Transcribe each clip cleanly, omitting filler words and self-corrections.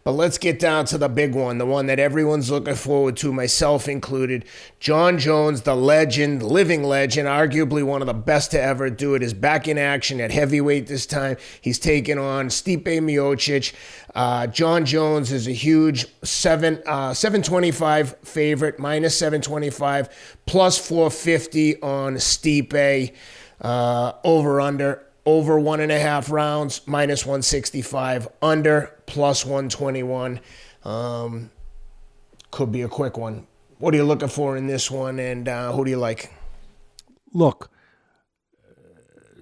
But let's get down to the big one, the one that everyone's looking forward to, myself included. Jon Jones, the legend, living legend, arguably one of the best to ever do it, is back in action at heavyweight this time. He's taking on Stipe Miocic. Jon Jones is a huge 725 favorite, minus 725, plus 450 on Stipe. Over 1.5 rounds, minus 165. Under, plus 121. Could be a quick one. What are you looking for in this one, and who do you like? Look,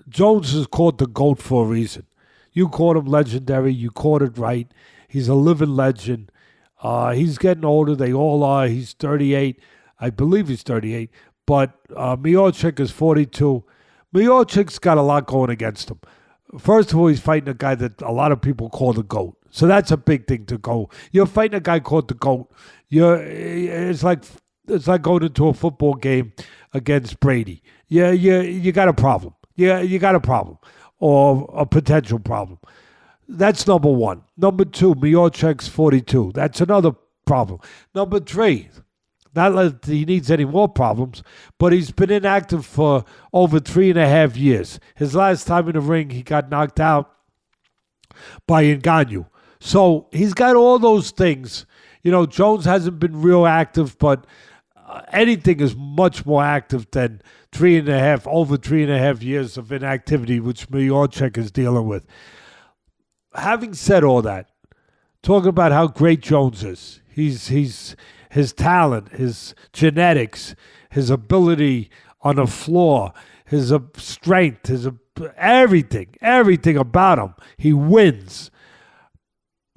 Jones is called the GOAT for a reason. You called him legendary. You called it right. He's a living legend. He's getting older. They all are. He's 38. I believe he's 38. But Miocic is 42. Miocic's got a lot going against him. First of all, he's fighting a guy that a lot of people call the GOAT. So that's a big thing to go. You're fighting a guy called the GOAT. It's like going into a football game against Brady. You got a problem. You got a problem or a potential problem. That's number one. Number two, Miocic's 42. That's another problem. Number three, not that he needs any more problems, but he's been inactive for over 3.5 years. His last time in the ring, he got knocked out by Ngannou. So he's got all those things. You know, Jones hasn't been real active, but anything is much more active than over 3.5 years of inactivity, which Miocic is dealing with. Having said all that, talking about how great Jones is, his talent, his genetics, his ability on the floor, his strength, everything about him. He wins.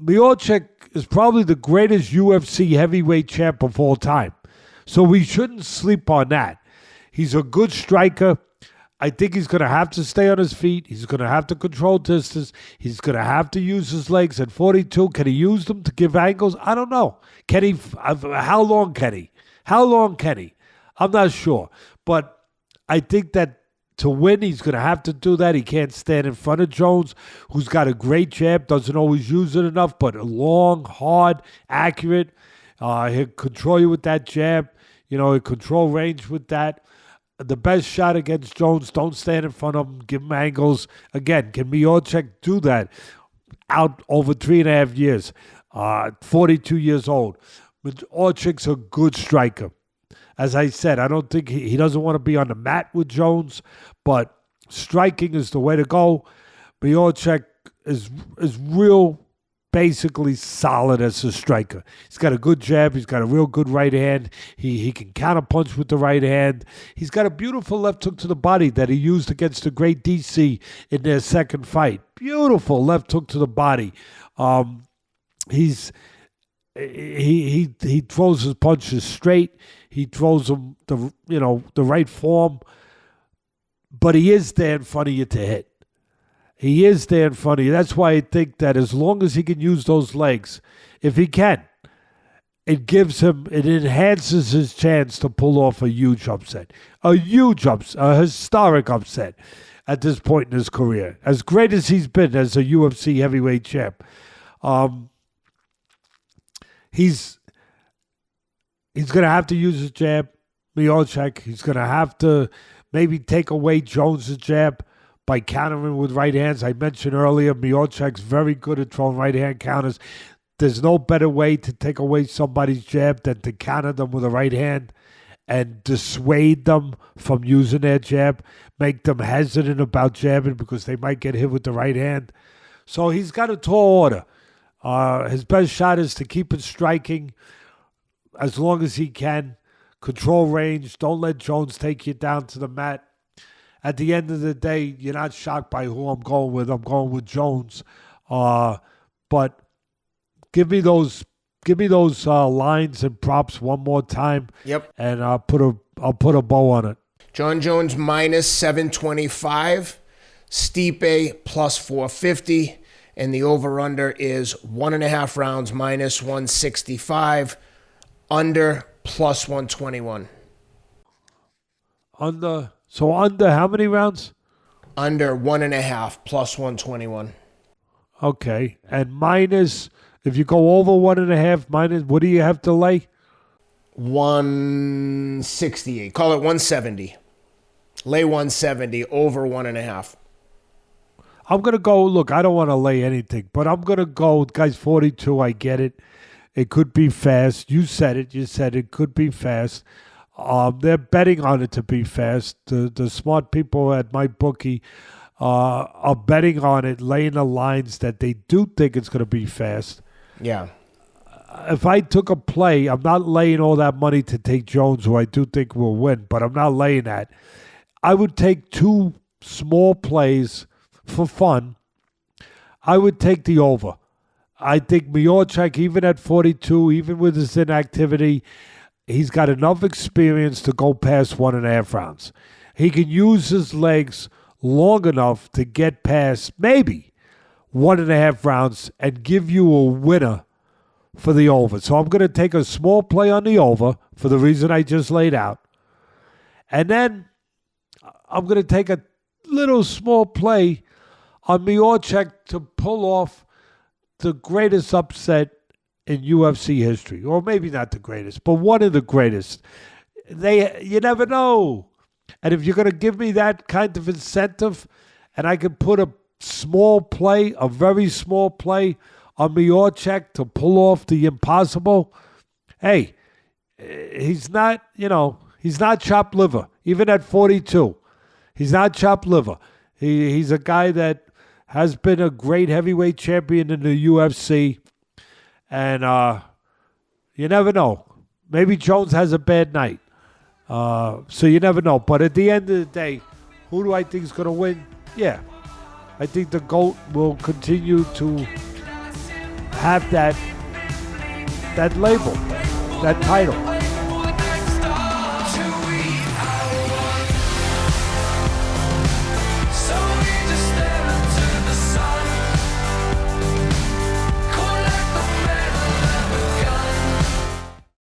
Miocic is probably the greatest UFC heavyweight champ of all time. So we shouldn't sleep on that. He's a good striker. I think he's going to have to stay on his feet. He's going to have to control distance. He's going to have to use his legs. At 42, can he use them to give angles? I don't know. Can he? How long can he? I'm not sure. But I think that to win, he's going to have to do that. He can't stand in front of Jones, who's got a great jab, doesn't always use it enough, but long, hard, accurate. He'll control you with that jab. You know, he'll control range with that. The best shot against Jones, don't stand in front of him, give him angles. Again, can Miocic do that? Out over 3.5 years, 42 years old. Miocic's a good striker. As I said, I don't think he doesn't want to be on the mat with Jones, but striking is the way to go. Miocic is real, basically solid as a striker. He's got a good jab. He's got a real good right hand. He can counterpunch with the right hand. He's got a beautiful left hook to the body that he used against the great DC in their second fight. Beautiful left hook to the body. He throws his punches straight. He throws them the right form. But he is there in front of you to hit. He is there in front of you. That's why I think that as long as he can use those legs, if he can, it enhances his chance to pull off a huge upset. A historic upset at this point in his career. As great as he's been as a UFC heavyweight champ. He's going to have to use his jab, Miocic. He's going to have to maybe take away Jones' jab by countering with right hands. I mentioned earlier, Miocic's very good at throwing right hand counters. There's no better way to take away somebody's jab than to counter them with a right hand and dissuade them from using their jab, make them hesitant about jabbing because they might get hit with the right hand. So he's got a tall order. His best shot is to keep it striking as long as he can. Control range. Don't let Jones take you down to the mat. At the end of the day, you're not shocked by who I'm going with. I'm going with Jones. But give me those lines and props one more time. Yep. And I'll put a bow on it. Jon Jones minus 725, Stipe plus 450, and the over/under is 1.5 rounds minus 165, under plus 121. So under how many rounds? Under 1.5 plus 121. Okay. And minus If you go over 1.5 minus, what do you have to lay? 168. Call it 170. Lay 170 over 1.5. I'm going to go, look, I don't want to lay anything, but I'm going to go, guy's 42, I get it. It could be fast. You said it could be fast. They're betting on it to be fast. The smart people at my bookie are betting on it, laying the lines that they do think it's going to be fast. Yeah. If I took a play, I'm not laying all that money to take Jones, who I do think will win, but I'm not laying that. I would take 2 small plays for fun. I would take the over. I think Miocic, even at 42, even with his inactivity, he's got enough experience to go past 1.5 rounds. He can use his legs long enough to get past maybe 1.5 rounds and give you a winner for the over. So I'm going to take a small play on the over for the reason I just laid out. And then I'm going to take a little small play on Miocic to pull off the greatest upset in UFC history. Or maybe not the greatest, but one of the greatest. You never know. And if you're going to give me that kind of incentive and I can put a small play, a very small play on Miocic to pull off the impossible, hey, he's not chopped liver, even at 42. He's not chopped liver. He's a guy that has been a great heavyweight champion in the UFC. And you never know. Maybe Jones has a bad night. So you never know. But at the end of the day, who do I think is going to win? Yeah, I think the GOAT will continue to have that label, that title.